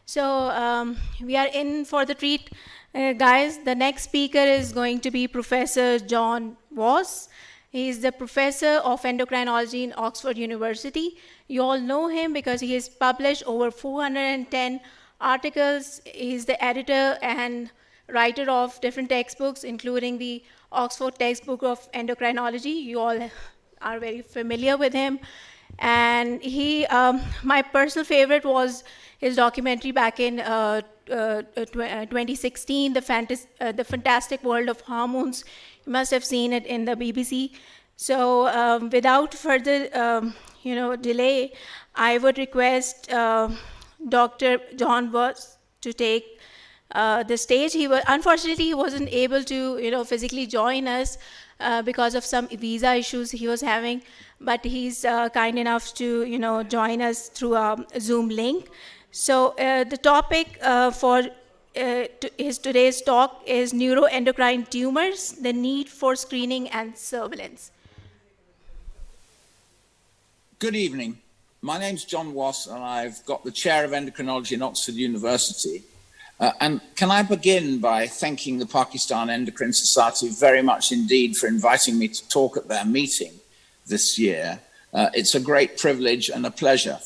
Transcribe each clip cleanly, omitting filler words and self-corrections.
So we are in for the treat, guys. The next speaker is going to be Professor John Voss. He is the professor of endocrinology in Oxford University. You all know him because he has published over 410 articles. He is the editor and writer of different textbooks, including the Oxford Textbook of Endocrinology. You all are very familiar with him. And my personal favorite was his documentary back in 2016, the Fantastic World of Hormones. You must have seen it in the BBC. So without further delay, I would request Dr. John Voss to take the stage. Unfortunately, he wasn't able to physically join us because of some visa issues he was having, but he's kind enough to join us through a Zoom link. So the topic for his today's talk is neuroendocrine tumors, the need for screening and surveillance. Good evening. My name's John Voss, and I've got the chair of endocrinology in Oxford University. And can I begin by thanking the Pakistan Endocrine Society very much indeed for inviting me to talk at their meeting this year. It's a great privilege and a pleasure.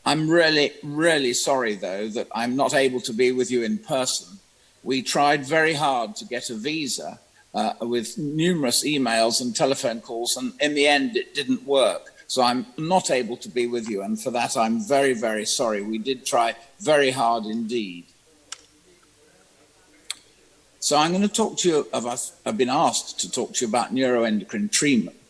I'm really, really sorry, though, that I'm not able to be with you in person. We tried very hard to get a visa with numerous emails and telephone calls, and in the end, it didn't work. So I'm not able to be with you, and for that, I'm very, very sorry. We did try very hard indeed. So I'm going to talk to you I've been asked to talk to you about neuroendocrine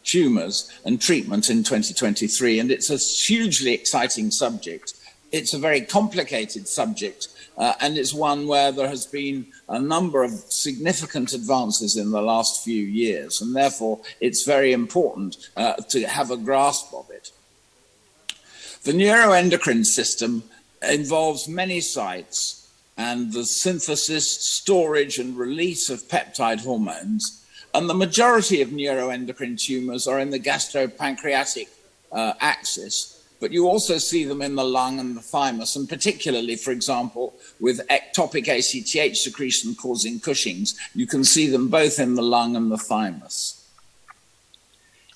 tumors and treatment in 2023, and it's a hugely exciting subject. It's a very complicated subject, and it's one where there has been a number of significant advances in the last few years, and therefore it's very important to have a grasp of it. The neuroendocrine system involves many sites and the synthesis, storage, and release of peptide hormones. And the majority of neuroendocrine tumors are in the gastropancreatic axis, but you also see them in the lung and the thymus, and particularly, for example, with ectopic ACTH secretion causing Cushing's, you can see them both in the lung and the thymus.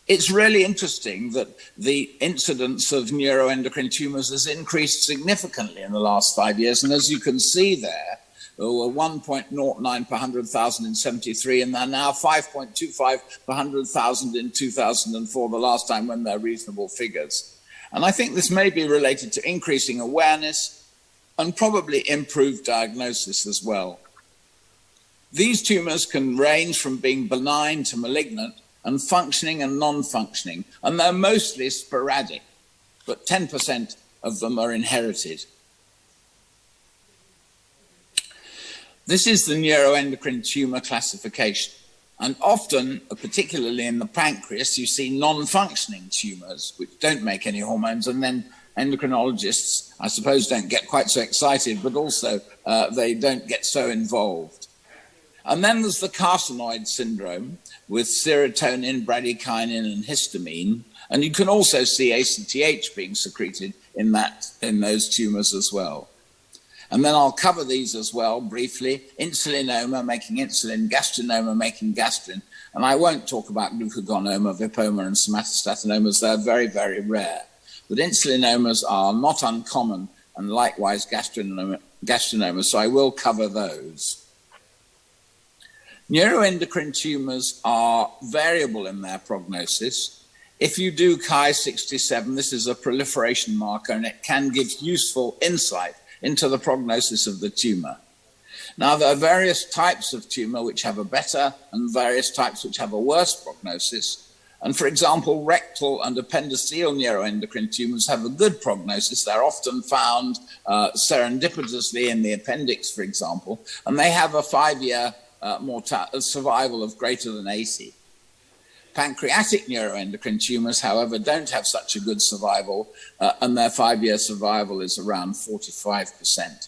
It's really interesting that the incidence of neuroendocrine tumors has increased significantly in the last 5 years. And as you can see there, there were 1.09 per 100,000 in 73, and they're now 5.25 per 100,000 in 2004, the last time when they're reasonable figures. And I think this may be related to increasing awareness and probably improved diagnosis as well. These tumors can range from being benign to malignant, and functioning and non-functioning, and they're mostly sporadic, but 10% of them are inherited. This is the neuroendocrine tumor classification, and often, particularly in the pancreas, you see non-functioning tumors which don't make any hormones, and then endocrinologists, I suppose, don't get quite so excited, but also they don't get so involved. And then there's the carcinoid syndrome with serotonin, bradykinin, and histamine. And you can also see ACTH being secreted in those tumors as well. And then I'll cover these as well briefly. Insulinoma, making insulin, gastrinoma, making gastrin. And I won't talk about glucagonoma, vipoma, and somatostatomas. They're very, very rare. But insulinomas are not uncommon, and likewise gastrinomas, so I will cover those. Neuroendocrine tumors are variable in their prognosis. If you do Chi-67, this is a proliferation marker, and it can give useful insight into the prognosis of the tumor. Now, there are various types of tumor which have a better and various types which have a worse prognosis. And for example, rectal and appendiceal neuroendocrine tumors have a good prognosis. They're often found serendipitously in the appendix, for example, and they have a 5-year survival of greater than 80. Pancreatic neuroendocrine tumors, however, don't have such a good survival, and their 5-year survival is around 45%.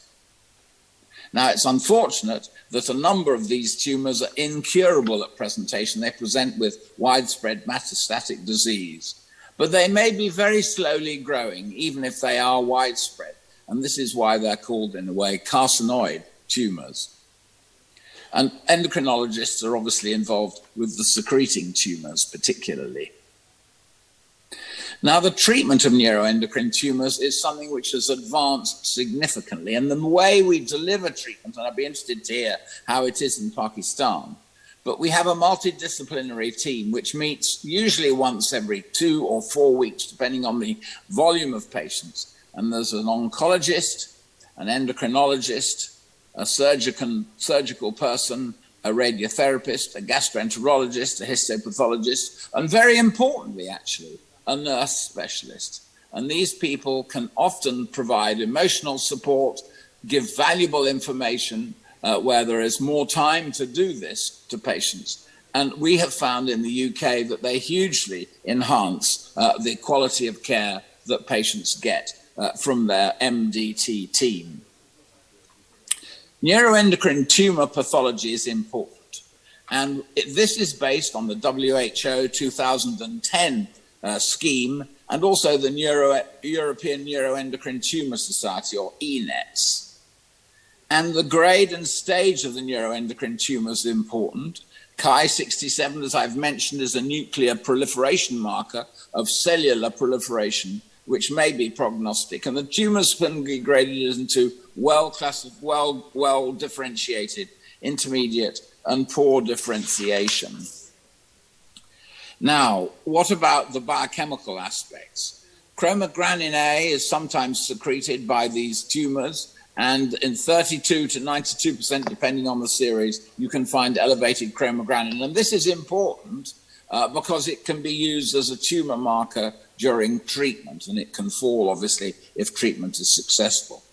Now, it's unfortunate that a number of these tumors are incurable at presentation. They present with widespread metastatic disease, but they may be very slowly growing, even if they are widespread. and this is why they're called, in a way, carcinoid tumors. And endocrinologists are obviously involved with the secreting tumors particularly. Now, the treatment of neuroendocrine tumors is something which has advanced significantly, and the way we deliver treatment, and I'd be interested to hear how it is in Pakistan, but we have a multidisciplinary team which meets usually once every 2 or 4 weeks, depending on the volume of patients. And there's an oncologist, an endocrinologist, a surgical person, a radiotherapist, a gastroenterologist, a histopathologist, and very importantly, actually, a nurse specialist. And these people can often provide emotional support, give valuable information where there is more time to do this to patients. And we have found in the UK that they hugely enhance the quality of care that patients get from their MDT team. Neuroendocrine tumor pathology is important. And this is based on the WHO 2010 scheme and also the European Neuroendocrine Tumor Society, or ENETS. And the grade and stage of the neuroendocrine tumor is important. Ki-67, as I've mentioned, is a nuclear proliferation marker of cellular proliferation, which may be prognostic. And the tumors can be graded into well differentiated, intermediate, and poor differentiation. Now, what about the biochemical aspects? Chromogranin A is sometimes secreted by these tumors, and in 32 to 92%, depending on the series, you can find elevated chromogranin. And this is important because it can be used as a tumor marker during treatment, and it can fall, obviously, if treatment is successful.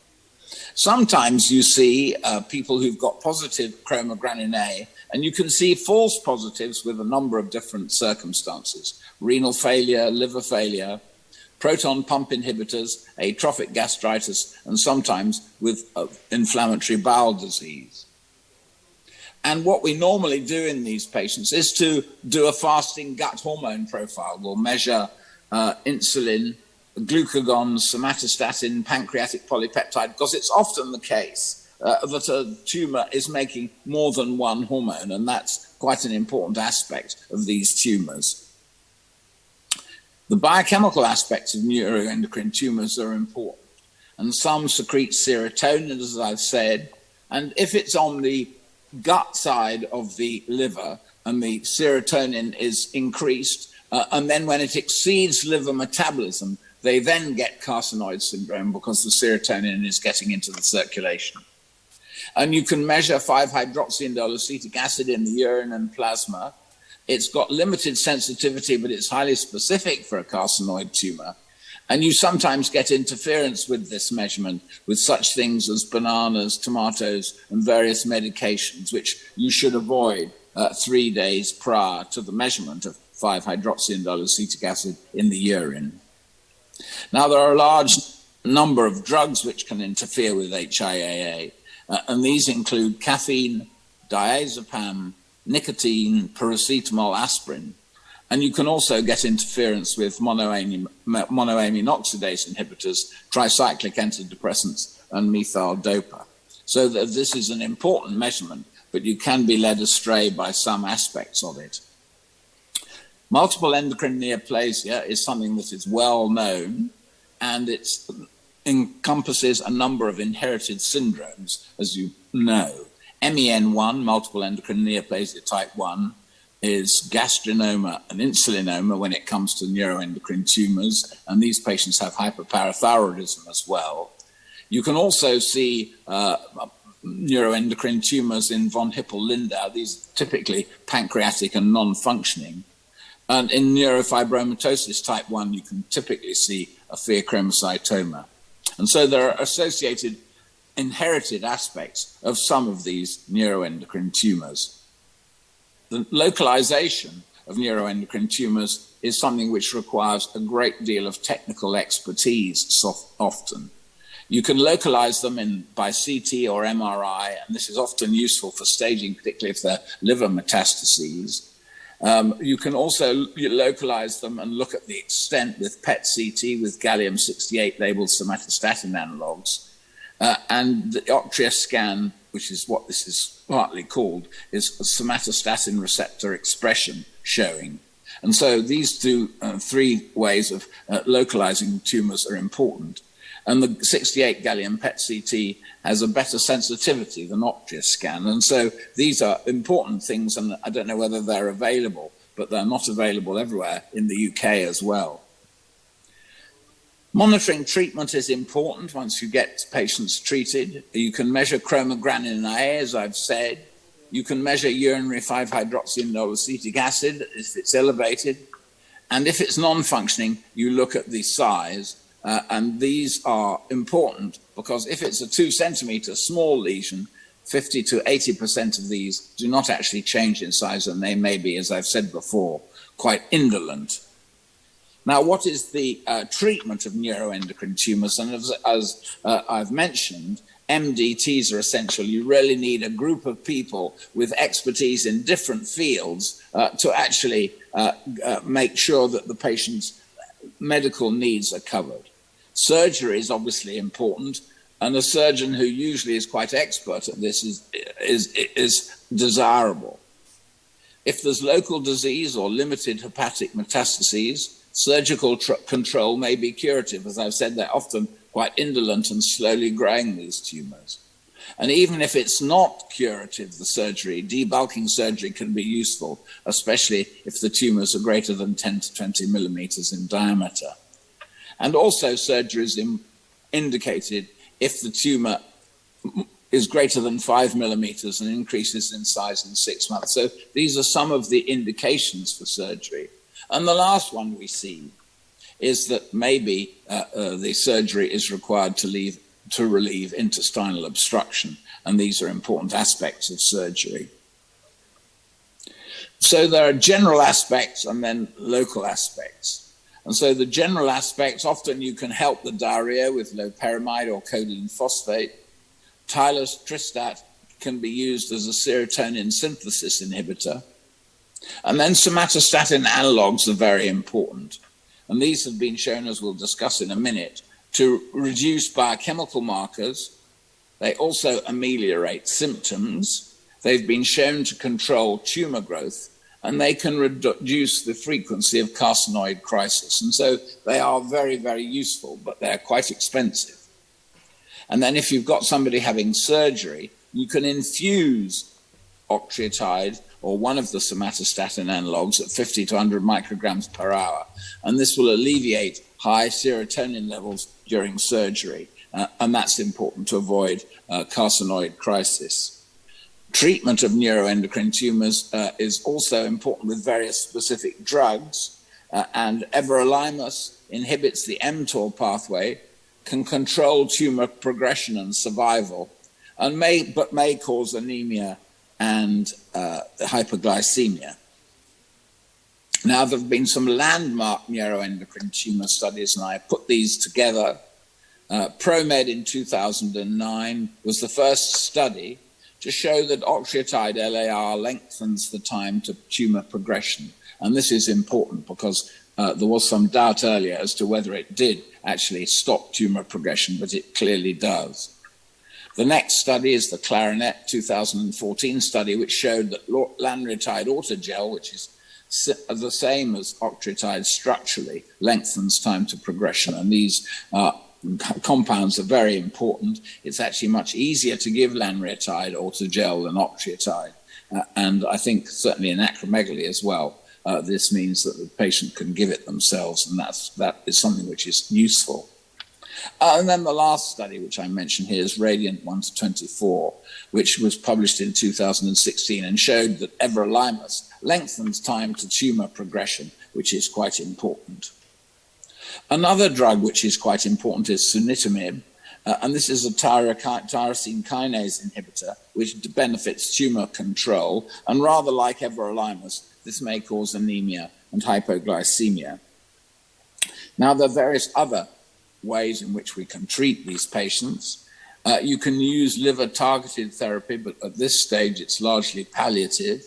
Sometimes you see people who've got positive chromogranin A, and you can see false positives with a number of different circumstances: renal failure, liver failure, proton pump inhibitors, atrophic gastritis, and sometimes with inflammatory bowel disease. And what we normally do in these patients is to do a fasting gut hormone profile. We'll measure insulin, glucagon, somatostatin, pancreatic polypeptide, because it's often the case that a tumor is making more than one hormone, and that's quite an important aspect of these tumors. The biochemical aspects of neuroendocrine tumors are important, and some secrete serotonin, as I've said, and if it's on the gut side of the liver and the serotonin is increased, and then when it exceeds liver metabolism, they then get carcinoid syndrome because the serotonin is getting into the circulation. And you can measure 5-hydroxyindoleacetic acid in the urine and plasma. It's got limited sensitivity, but it's highly specific for a carcinoid tumor. And you sometimes get interference with this measurement with such things as bananas, tomatoes, and various medications, which you should avoid 3 days prior to the measurement of 5-hydroxyindoleacetic acid in the urine. Now, there are a large number of drugs which can interfere with HIAA, and these include caffeine, diazepam, nicotine, paracetamol, aspirin. And you can also get interference with monoamine oxidase inhibitors, tricyclic antidepressants, and methyl dopa. So that this is an important measurement, but you can be led astray by some aspects of it. Multiple endocrine neoplasia is something that is well known, and it encompasses a number of inherited syndromes, as you know. MEN1, multiple endocrine neoplasia type 1, is gastrinoma and insulinoma when it comes to neuroendocrine tumors, and these patients have hyperparathyroidism as well. You can also see neuroendocrine tumors in von Hippel-Lindau. These are typically pancreatic and non-functioning. And in neurofibromatosis type 1, you can typically see a pheochromocytoma. And so there are associated inherited aspects of some of these neuroendocrine tumors. The localization of neuroendocrine tumors is something which requires a great deal of technical expertise often. You can localize them by CT or MRI, and this is often useful for staging, particularly if they're liver metastases. You can also localize them and look at the extent with PET-CT with gallium-68 labeled somatostatin analogs. And the Octria scan, which is what this is partly called, is somatostatin receptor expression showing. And so these three ways of localizing tumors are important. And the 68 gallium PET CT has a better sensitivity than Octria scan. And so these are important things, and I don't know whether they're available, but they're not available everywhere in the UK as well. Monitoring treatment is important once you get patients treated. You can measure chromogranin A, as I've said. You can measure urinary 5-hydroxyindoleacetic acid if it's elevated. And if it's non-functioning, you look at the size. And these are important because if it's a 2-centimeter small lesion, 50 to 80% of these do not actually change in size, and they may be, as I've said before, quite indolent. Now, what is the treatment of neuroendocrine tumors? And as I've mentioned, MDTs are essential. You really need a group of people with expertise in different fields to actually make sure that the patient's medical needs are covered. Surgery is obviously important, and a surgeon who usually is quite expert at this is desirable. If there's local disease or limited hepatic metastases, surgical control may be curative. As I've said, they're often quite indolent and slowly growing, these tumors. And even if it's not curative, the surgery, debulking surgery can be useful, especially if the tumors are greater than 10 to 20 millimeters in diameter. And also surgery is indicated if the tumor is greater than 5 millimeters and increases in size in 6 months. So these are some of the indications for surgery. And the last one we see is that maybe the surgery is required to relieve intestinal obstruction. And these are important aspects of surgery. So there are general aspects and then local aspects. And so the general aspects, often you can help the diarrhea with loperamide or codeine phosphate. Tristat can be used as a serotonin synthesis inhibitor. And then somatostatin analogs are very important. And these have been shown, as we'll discuss in a minute, to reduce biochemical markers. They also ameliorate symptoms. They've been shown to control tumor growth, and they can reduce the frequency of carcinoid crisis. And so they are very, very useful, but they're quite expensive. And then if you've got somebody having surgery, you can infuse octreotide or one of the somatostatin analogs at 50 to 100 micrograms per hour. And this will alleviate high serotonin levels during surgery. And that's important to avoid carcinoid crisis. Treatment of neuroendocrine tumors is also important with various specific drugs. And everolimus inhibits the mTOR pathway, can control tumor progression and survival, and may cause anemia and hyperglycemia. Now, there have been some landmark neuroendocrine tumor studies, and I put these together. ProMed in 2009 was the first study to show that octreotide LAR lengthens the time to tumor progression. And this is important because there was some doubt earlier as to whether it did actually stop tumor progression, but it clearly does. The next study is the Clarinet 2014 study, which showed that lanreotide autogel, which is the same as octreotide structurally, lengthens time to progression. And these compounds are very important. It's actually much easier to give lanreotide autogel than octreotide. And I think certainly in acromegaly as well, this means that the patient can give it themselves, and that is something which is useful. And then the last study, which I mentioned here, is Radiant 1-24, which was published in 2016 and showed that everolimus lengthens time to tumor progression, which is quite important. Another drug which is quite important is sunitinib, and this is a tyrosine kinase inhibitor, which benefits tumor control, and rather like everolimus, this may cause anemia and hypoglycemia. Now, there are various other ways in which we can treat these patients. You can use liver-targeted therapy, but at this stage it's largely palliative.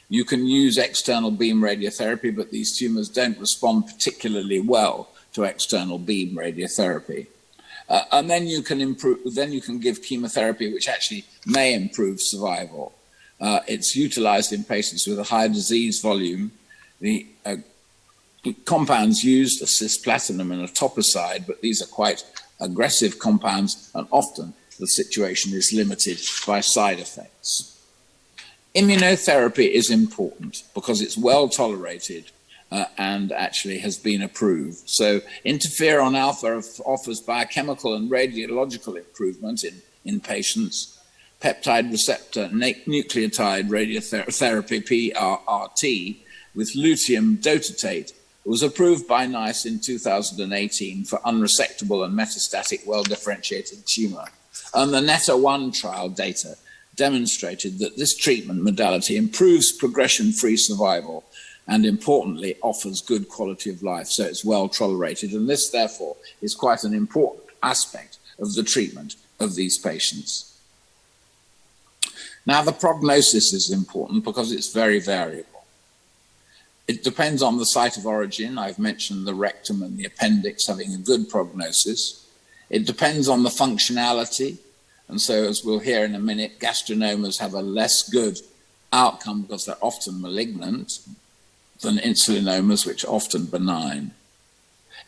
You can use external beam radiotherapy, but these tumors don't respond particularly well to external beam radiotherapy. And then you can improve. Then you can give chemotherapy, which actually may improve survival. It's utilized in patients with a high disease volume. The compounds used are cisplatinum and etoposide, but these are quite aggressive compounds, and often the situation is limited by side effects. Immunotherapy is important because it's well tolerated and actually has been approved. So interferon alpha offers biochemical and radiological improvement in patients. Peptide receptor nucleotide radiotherapy, PRRT, with luteum dotatate was approved by NICE in 2018 for unresectable and metastatic well-differentiated tumor. And the NETA-1 trial data demonstrated that this treatment modality improves progression-free survival and, importantly, offers good quality of life, so it's well tolerated. And this, therefore, is quite an important aspect of the treatment of these patients. Now, the prognosis is important because it's very variable. It depends on the site of origin. I've mentioned the rectum and the appendix having a good prognosis. It depends on the functionality. And so, as we'll hear in a minute, gastrinomas have a less good outcome because they're often malignant than insulinomas, which are often benign.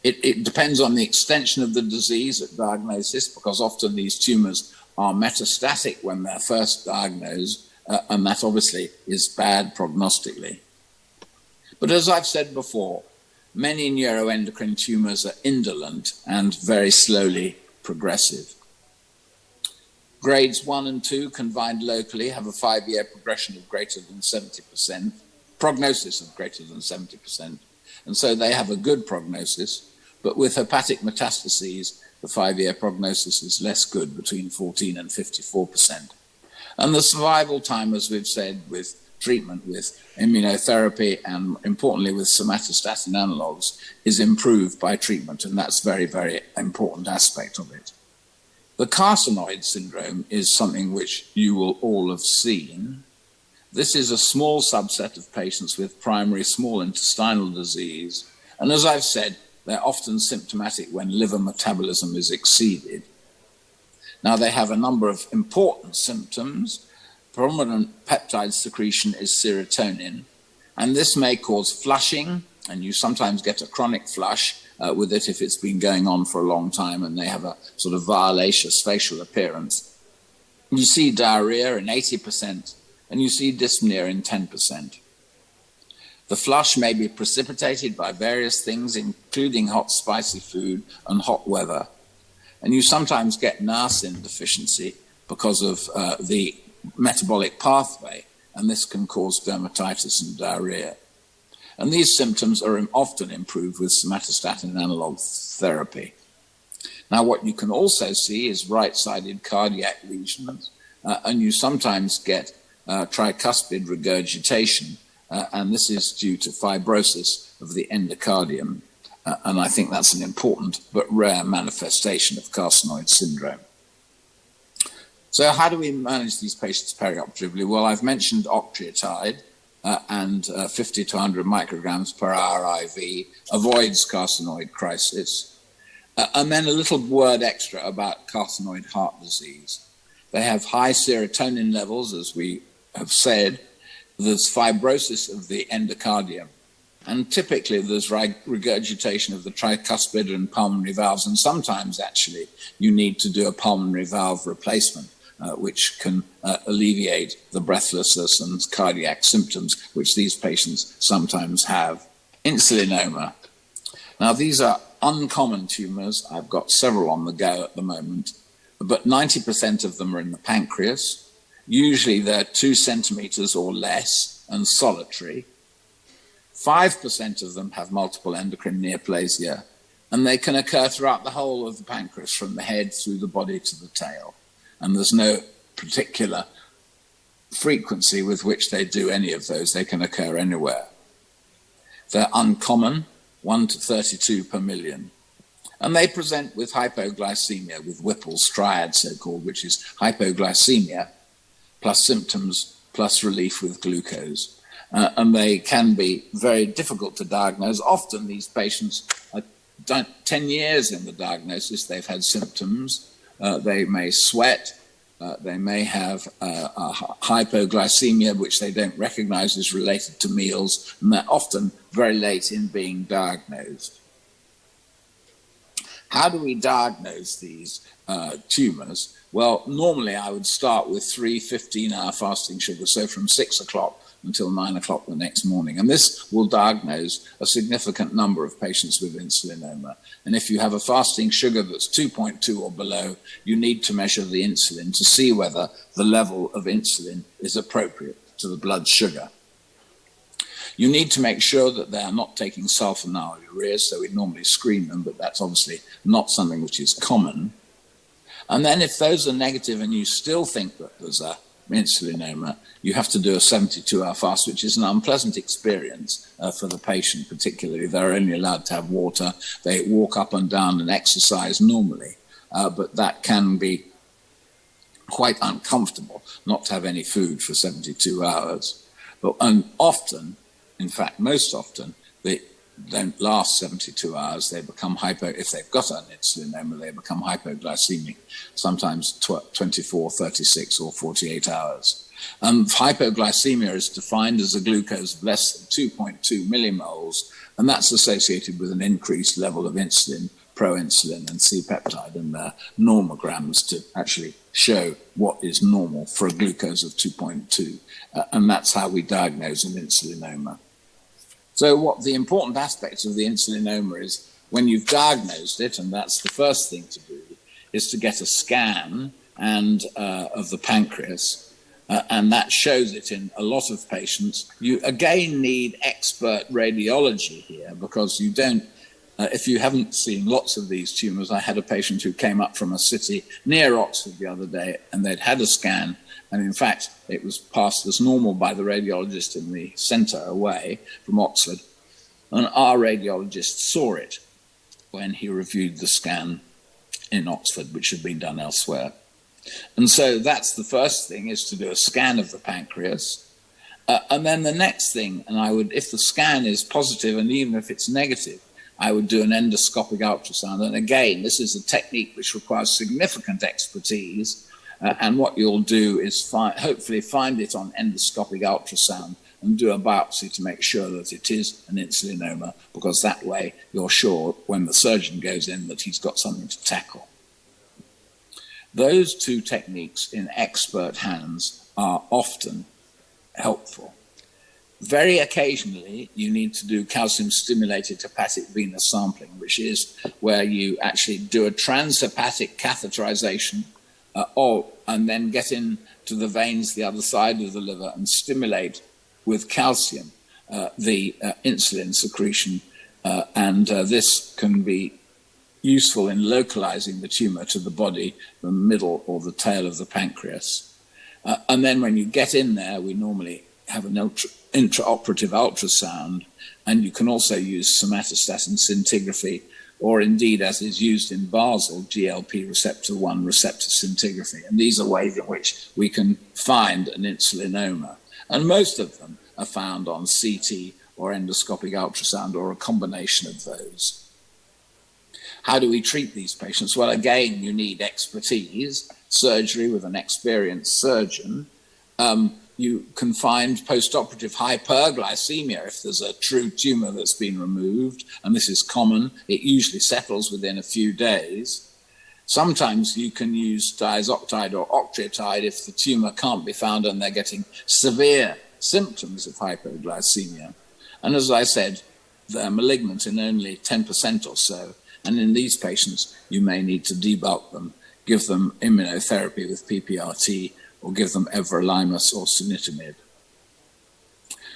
It depends on the extension of the disease at diagnosis, because often these tumors are metastatic when they're first diagnosed, and that obviously is bad prognostically. But as I've said before, many neuroendocrine tumors are indolent and very slowly progressive. Grades 1 and 2 confined locally have a 5-year progression of greater than 70%, prognosis of greater than 70%, and so they have a good prognosis. But with hepatic metastases, the 5-year prognosis is less good, between 14 and 54%. And the survival time, as we've said, with treatment with immunotherapy and, importantly, with somatostatin analogues, is improved by treatment, and that's a very, very important aspect of it. The carcinoid syndrome is something which you will all have seen. This is a small subset of patients with primary small intestinal disease, and as I've said, they're often symptomatic when liver metabolism is exceeded. Now, they have a number of important symptoms. Prominent peptide secretion is serotonin, and this may cause flushing, and you sometimes get a chronic flush with it if it's been going on for a long time and they have a sort of violaceous facial appearance. You see diarrhea in 80%, and you see dyspnea in 10%. The flush may be precipitated by various things, including hot, spicy food and hot weather. And you sometimes get niacin deficiency because of the metabolic pathway, and this can cause dermatitis and diarrhea. And these symptoms are often improved with somatostatin analog therapy. Now, what you can also see is right-sided cardiac lesions, and you sometimes get tricuspid regurgitation, and this is due to fibrosis of the endocardium. And I think that's an important but rare manifestation of carcinoid syndrome. So how do we manage these patients perioperatively? Well, I've mentioned octreotide, and 50 to 100 micrograms per hour IV avoids carcinoid crisis. And then a little word extra about carcinoid heart disease. They have high serotonin levels, as we have said. There's fibrosis of the endocardium. And typically there's regurgitation of the tricuspid and pulmonary valves. And sometimes actually you need to do a pulmonary valve replacement, which can alleviate the breathlessness and cardiac symptoms which these patients sometimes have. Insulinoma. Now, these are uncommon tumors. I've got several on the go at the moment, but 90% of them are in the pancreas. Usually they're 2 centimeters or less and solitary. 5% of them have multiple endocrine neoplasia, and they can occur throughout the whole of the pancreas, from the head through the body to the tail. And there's no particular frequency with which they do any of those. They can occur anywhere. They're uncommon, 1 to 32 per million. And they present with hypoglycemia, with Whipple's triad, so-called, which is hypoglycemia plus symptoms plus relief with glucose. And they can be very difficult to diagnose. Often these patients are 10 years in the diagnosis, they've had symptoms. They may sweat. They may have a hypoglycemia, which they don't recognize as related to meals, and they're often very late in being diagnosed. How do we diagnose these tumors? Well, normally I would start with 3 15-hour fasting sugars, so from 6 o'clock until 9 o'clock the next morning. And this will diagnose a significant number of patients with insulinoma. And if you have a fasting sugar that's 2.2 or below, you need to measure the insulin to see whether the level of insulin is appropriate to the blood sugar. You need to make sure that they are not taking sulfonylureas, so we normally screen them, but that's obviously not something which is common. And then if those are negative and you still think that there's a insulinoma, you have to do a 72-hour fast, which is an unpleasant experience for the patient particularly. They're only allowed to have water. They walk up and down and exercise normally, but that can be quite uncomfortable not to have any food for 72 hours. And often, in fact, most often, they don't last 72 hours. They become if they've got an insulinoma, they become hypoglycemic, sometimes 24, 36, or 48 hours. Hypoglycemia is defined as a glucose of less than 2.2 millimoles, and that's associated with an increased level of insulin, proinsulin, and C-peptide, and there are normograms to actually show what is normal for a glucose of 2.2, and that's how we diagnose an insulinoma. So what the important aspect of the insulinoma is, when you've diagnosed it, and that's the first thing to do, is to get a scan of the pancreas, and that shows it in a lot of patients. You again need expert radiology here, because you don't, if you haven't seen lots of these tumors. I had a patient who came up from a city near Oxford the other day, and they'd had a scan, and in fact, it was passed as normal by the radiologist in the centre away from Oxford. And our radiologist saw it when he reviewed the scan in Oxford, which had been done elsewhere. And so that's the first thing, is to do a scan of the pancreas. And then the next thing, and if the scan is positive, and even if it's negative, I would do an endoscopic ultrasound. And again, this is a technique which requires significant expertise. And what you'll do is hopefully find it on endoscopic ultrasound and do a biopsy to make sure that it is an insulinoma, because that way you're sure when the surgeon goes in that he's got something to tackle. Those two techniques in expert hands are often helpful. Very occasionally, you need to do calcium-stimulated hepatic venous sampling, which is where you actually do a transhepatic catheterization and then get into the veins the other side of the liver and stimulate with calcium the insulin secretion. And this can be useful in localizing the tumor to the body, the middle or the tail of the pancreas. And then when you get in there, we normally have an intraoperative ultrasound, and you can also use somatostatin scintigraphy, or indeed, as is used in Basel, GLP receptor 1 receptor scintigraphy. And these are ways in which we can find an insulinoma. And most of them are found on CT or endoscopic ultrasound, or a combination of those. How do we treat these patients? Well, again, you need expertise, surgery with an experienced surgeon. You can find post-operative hyperglycemia if there's a true tumor that's been removed, and this is common. It usually settles within a few days. Sometimes you can use diazoptide or octreotide if the tumor can't be found and they're getting severe symptoms of hypoglycemia. And as I said, they're malignant in only 10% or so. And in these patients, you may need to debulk them, give them immunotherapy with PPRT, or give them everolimus or sunitinib.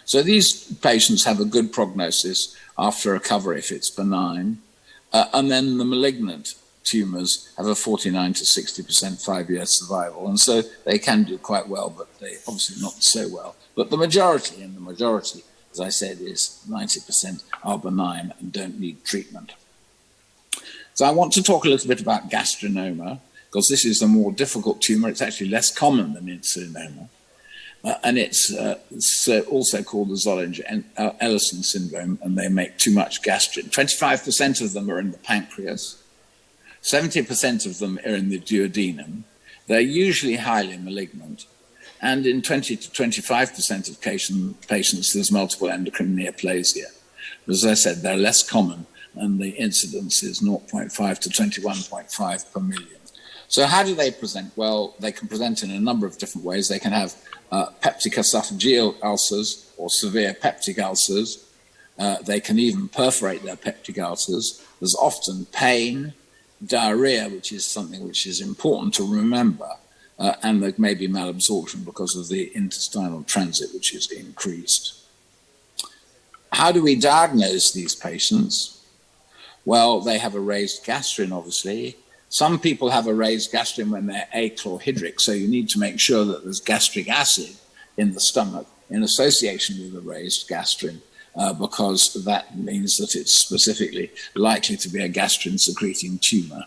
So these patients have a good prognosis after recovery if it's benign. And then the malignant tumors have a 49 to 60% 5-year survival. And so they can do quite well, but they obviously not so well. But the majority, as I said, is 90% are benign and don't need treatment. So I want to talk a little bit about gastrinoma, because this is a more difficult tumor. It's actually less common than insulinoma. and it's also called the Zollinger-Ellison syndrome, and they make too much gastrin. 25% of them are in the pancreas, 70% of them are in the duodenum. They're usually highly malignant, and in 20 to 25% of patients, there's multiple endocrine neoplasia. As I said, they're less common, and the incidence is 0.5 to 21.5 per million. So how do they present? Well, they can present in a number of different ways. They can have peptic esophageal ulcers or severe peptic ulcers. They can even perforate their peptic ulcers. There's often pain, diarrhea, which is something which is important to remember, and there may be malabsorption because of the intestinal transit, which is increased. How do we diagnose these patients? Well, they have a raised gastrin, obviously. Some people have a raised gastrin when they're achlorhydric, so you need to make sure that there's gastric acid in the stomach in association with a raised gastrin, because that means that it's specifically likely to be a gastrin-secreting tumor.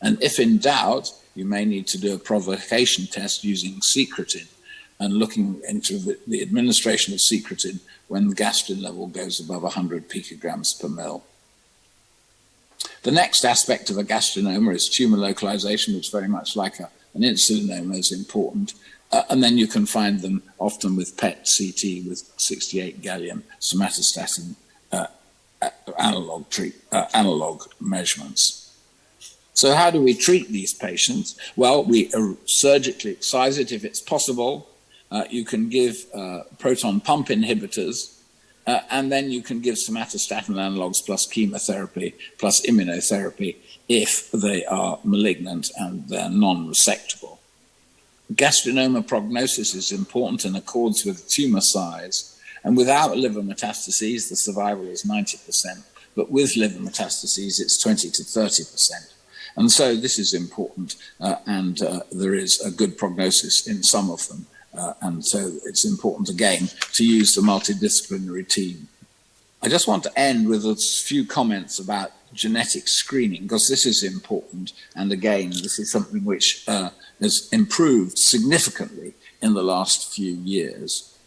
And if in doubt, you may need to do a provocation test using secretin and looking into the administration of secretin when the gastrin level goes above 100 picograms per mil. The next aspect of a gastrinoma is tumor localization, which very much like an insulinoma is important. And then you can find them often with PET-CT with 68 gallium somatostatin analog measurements. So how do we treat these patients? Well, we surgically excise it if it's possible. You can give proton pump inhibitors, and then you can give somatostatin analogs plus chemotherapy plus immunotherapy if they are malignant and they're non-resectable. Gastrinoma prognosis is important in accordance with the tumor size, and without liver metastases, the survival is 90%, but with liver metastases, it's 20 to 30%. And so this is important, and there is a good prognosis in some of them. And so it's important, again, to use the multidisciplinary team. I just want to end with a few comments about genetic screening, because this is important. And again, this is something which has improved significantly in the last few years.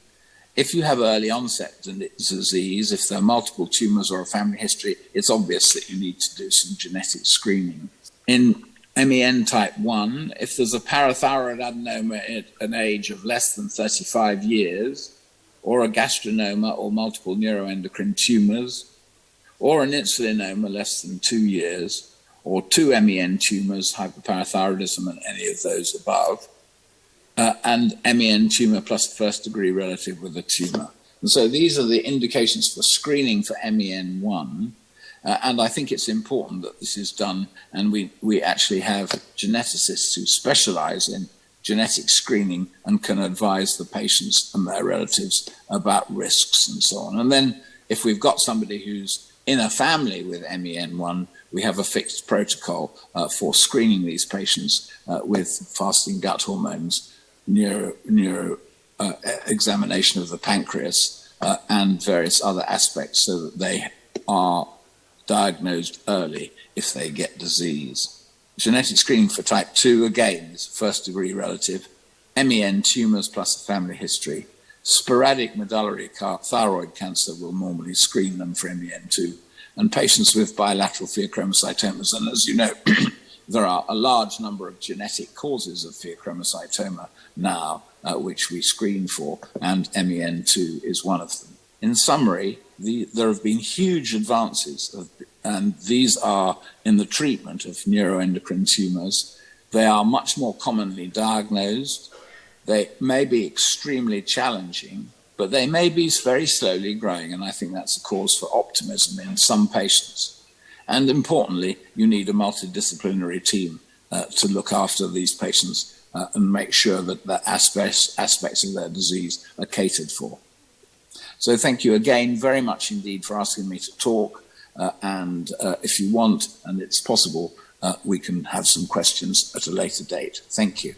If you have early onset disease, if there are multiple tumors or a family history, it's obvious that you need to do some genetic screening. In MEN type 1, if there's a parathyroid adenoma at an age of less than 35 years, or a gastrinoma or multiple neuroendocrine tumors, or an insulinoma less than 2 years, or 2 MEN tumors, hyperparathyroidism and any of those above, and MEN tumor plus first-degree relative with a tumor. And so these are the indications for screening for MEN1. And I think it's important that this is done, and we actually have geneticists who specialize in genetic screening and can advise the patients and their relatives about risks and so on. And then if we've got somebody who's in a family with MEN1, we have a fixed protocol for screening these patients with fasting gut hormones, neuro examination of the pancreas, and various other aspects so that they are diagnosed early if they get disease. Genetic screening for type 2, again, is first-degree relative, MEN tumors plus a family history. Sporadic medullary thyroid cancer will normally screen them for MEN2, and patients with bilateral pheochromocytomas. And as you know, there are a large number of genetic causes of pheochromocytoma now, which we screen for, and MEN2 is one of them. In summary, there have been huge advances, and these are in the treatment of neuroendocrine tumors. They are much more commonly diagnosed. They may be extremely challenging, but they may be very slowly growing, and I think that's a cause for optimism in some patients. And importantly, you need a multidisciplinary team to look after these patients and make sure that the aspects of their disease are catered for. So thank you again very much indeed for asking me to talk. And if you want, and it's possible, we can have some questions at a later date. Thank you.